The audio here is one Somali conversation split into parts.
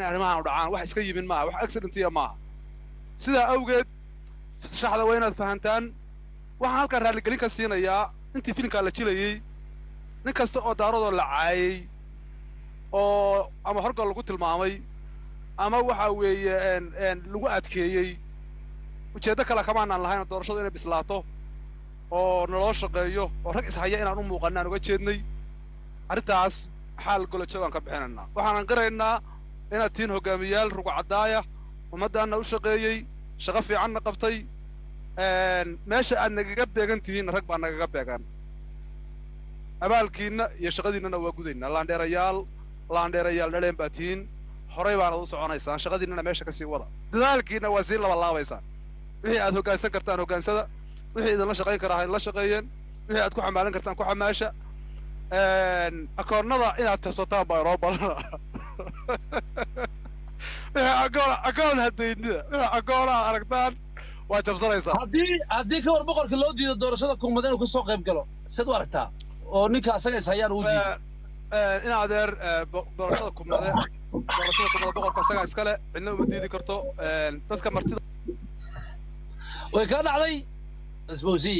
arrimahan u dhacaan wax iska yimin maaha wax accident iyo maaha sidaa awgeed shaxda waa inaad fahantaan waxaan halkaa raalligelin ka siinayaa intii filimkaa la jilayey nin kasta oo daaradoo la caayey oo ama horgal lagu tilmaamay ama waxa weeye lagu adkeeyey ujeeddo kale kamaanaan lahayn doorashadu inay bislaato oo naloo shaqeeyo oo rag ishaya inaan u muuqanna aan uga jeednay arrintaas xaal golo joog aan ka bixinaynaa waxaanan qiraynaa inaad tihiin hogaamiyaal rugcadaaya ummaddaanna u shaqeeyey shaqo fiicanna qabtay meesha aad nagaga beegan tihiinna rag baa nagaga beegan abaalkiinna iyo shaqadiinnana waa gudaynaa laandheerayaal dhaleen baa tihiin horay baanad u soconaysaan shaqadiinnana meesha ka sii wada dadaalkiinna waa sii labalaabaysaan wixii aad hoggaansan kartaan hoggaansada wixii idinla shaqayn karaa ha idinla shaqeeyeen wixii aad ku xamaalan kartaan ku xamaasha akoonnada inaad tabsataan baa inoo balana wixii akoon hadaynida wixii akoona aad aragtaan waa jabsanaysaa haddii ka war boqorka loo diido doorashada kuumad inuu ka soo qayb galo siad u aragtaa oo ninka asaga ishayaan uu diido in adeer doorashada kumade boqorka asagaa iskale cidna uma diidi karto dadka martida way kaa dhacday isbowsi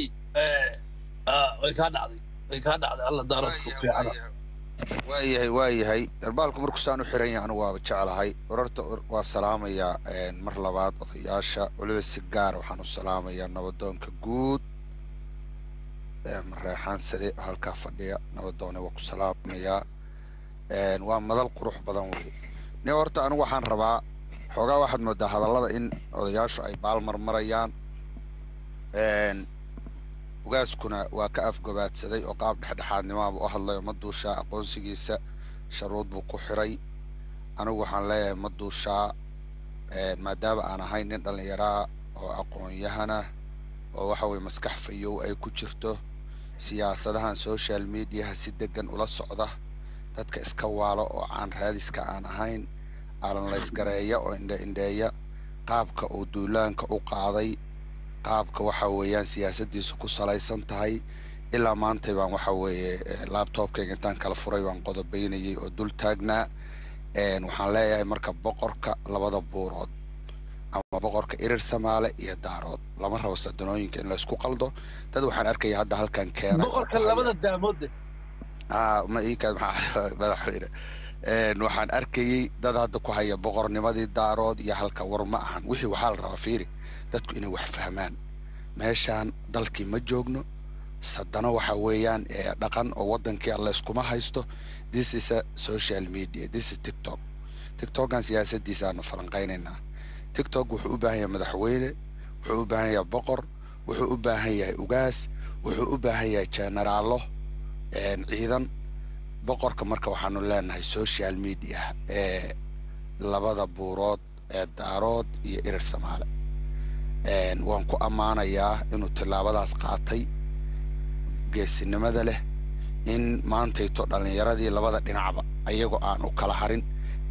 way kaa dhacday alla daarasku fiicana waayahay darbaalku markuu saan u xiran yahay anigu waaba jeclahay wararta waa salaamayaa mar labaad odayaasha waliba si gaar waxaan u salaamayaa nabadoonka guud mareexaan sade halkaa fadhiya nabadoone waa ku salaamayaa waa madal qurux badan wey nin horta anigu waxaan rabaa xoogaa waxaad moodaa hadallada in odayaashu ay baalmarmarayaan ugaaskuna waa ka afgobaadsaday oo qaab dhexdhexaadnimaaba u hadlayo ma duushaa aqoonsigiisa sharuud buu ku xiray anigu waxaan leeyahay ma duushaa maadaama aan ahayn nin dhallinyaraa oo aqoon-yahana oo waxa weye maskax fayow ay ku jirto siyaasadahan social mediaha si degan ula socda dadka iska waalo oo aan raadiska aan ahayn aalanlaysgareeya oo indheeya qaabka uu duulaanka u qaaday qaabka waxa weeyaan siyaasadiisu ku salaysan tahay ilaa maantay baan waxa weeye laptopkayga intaan kala furay baan qodobaynayay oo dul taagnaa waxaan leeyahay marka boqorka labada buurood ama boqorka irir samaale iyo daarood lama rabo sadanooyinka in la isku qaldo dad waxaan arkaya hadda halkan keenay boqorka labada daamood ma iikaad madaxweyne waxaan arkayay dad hadda ku haya boqornimadii daarood iyo halka war ma ahan wixii waxaa la rabaa fiiri dadku inay wax fahmaan meeshaan dalkii ma joogno sadano waxa weeyaan dhaqan oo wadankii alla iskuma haysto this is a social media this is tiktokan siyaasadiisa aanu falanqaynaynaa tiktok wuxuu u baahan yahay madaxweyne wuxuu u baahan yahay boqor wuxuu u baahan yahay ugaas wuxuu u baahan yahay jeneraalo ciidan boqorka marka waxaanu leenahay social media labada buurood daarood iyo irir samaale waan ku ammaanayaa inuu tillaabadaas qaatay geesinimada leh in maantayto dhallinyaradii labada dhinacba ayagoo aan u kala harin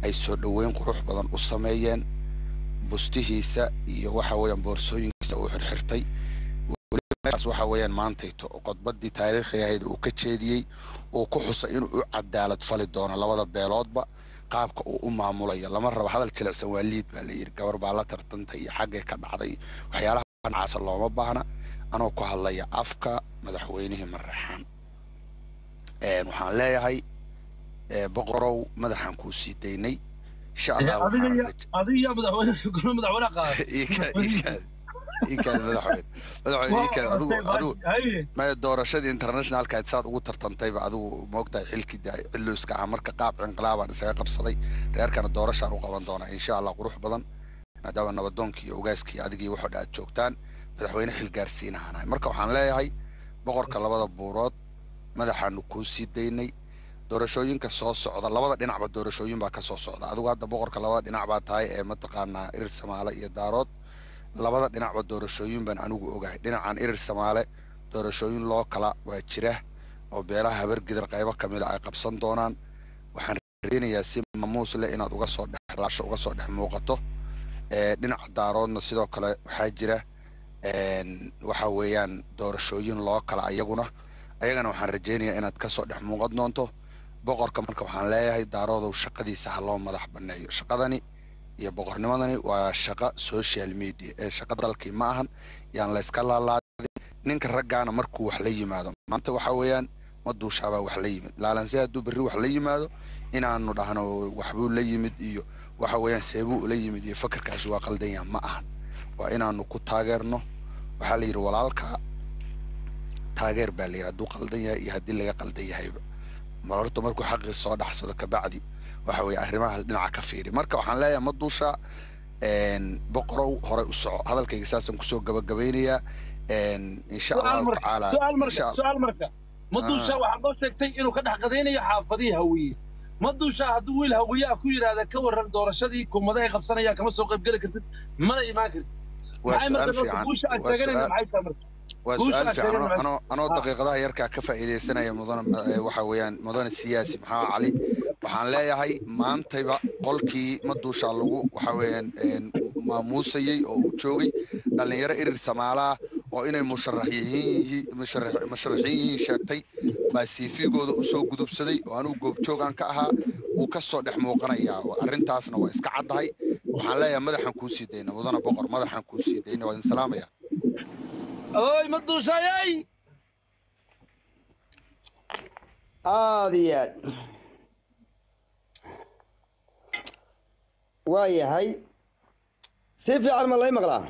ay soo dhoweyn qurux badan u sameeyeen bustihiisa iyo waxa weeyaan boorsooyinkiisa uu xirxirtay welibaas waxa weeyaan maantayto qodbadii taariikhiga ahayd uu ka jeediyey uu ku xusay inuu u cadaalad fali doono labada beeloodba qaabka uu u maamulayo lama rabo hadal jilicsan waa liid baa la yidhi gabar baa la tartantay iyo xaggay ka dhacday waxyaalaha noocaasa looma baahna anoo ku hadlaya afka madaxweynihii mareexaan waxaan leeyahay boqorow madaxaan kuu sii daynay insha allah adiga madaxweyne qaad maya doorashadii internationalka saad ugu tartantayba adigu moogtahay xilkii cilluiska ah marka qaab inqilaabaan isaga qabsaday reerkana doorashaan u qaban doonaa insha allah qurux badan maadaama nabadoonkii iyo ugaaskii adigii waxoo dha aad joogtaan madaxweyne xil gaarsiinahaanahay marka waxaan leeyahay boqorka labada buurood madaxaanu kuu sii daynay doorashooyinka soo socda labada dhinacba doorashooyin baa ka soo socda adigu hadda boqorka labada dhinac baa tahay ee mataqaanaa irir samaale iyo daarood labada dhinacba doorashooyin baan anigu ogahay dhinacan irir samaale doorashooyin loo kala waa jira oo beelaha habargidar qaybo kamid a ay qabsan doonaan waxaan rajeynayaa si maamuus leh inaad uga soo dhex muuqato dhinaca daaroodna sidoo kale waxaa jira waxa weeyaan doorashooyin loo kala ayagana waxaan rajeynayaa inaad kasoo dhex muuqan doonto boqorka marka waxaan leeyahay daaroodow shaqadiisa ha loo madax banneeyo shaqadani iyo boqornimadani waa shaqo social media ee shaqo dalkii ma ahan yaan la iska laalaadin ninka raggaana markuu wax la yimaado maanta waxa weeyaan ma duushaabaa wax la yimid laalanse hadduu berri wax la yimaado inaanu dhahno waxbuu la yimid iyo waxa weeyaan seebuu ula yimid iyo fakarkaasi waa qaldan yahay ma ahan waa inaanu ku taageerno waxaa la yidhi walaalka taageer baa la yidhi hadduu qaldan yahay iyo haddii laga qaldan yahayba marorta markuu xaqii soo dhaxsado kabacdi waxa weeye arrimahaas dhinaca ka fiiri marka waxaan leeyahay ma duusha boqorow horey u soco hadalkayga saasaan kusoo gabagabeynayaa insha allahu tacaala su'aal marka ma duusha waxaad noo sheegtay inuu ka dhex qadaynayo xaafadihii hawiye ma duusha hadduu wiil hawiye ah ku yidhaahda ka warran doorashadii kummada ay qabsanayaan kama soo qaybgeli kartid mana imaan kartid waa su'aal fiican waa su'aal fiican anoo daqiiqadaha yarkaa ka faa'iidaysanaya waxa weeyaan mudane siyaasi maxamed cali waxaan leeyahay maantayba qolkii maduusha lagu waxa weeyaan maamuusayay oo uu joogay dhalinyaro irir Soomaaliya oo inay musharaxiin sheegtay baa CV-gooda u soo gudubsaday oo anu goobjoogan ka ahaa uu ka soo dhex muuqanayaa arrintaasna waa iska caddahay waxaan leeyahay madaxan ku sii deeyna mudane boqor madaxan ku sii deeyna waan salaamaya oy maduushayay aadiyad waayahay si fiican ma lay maqlaa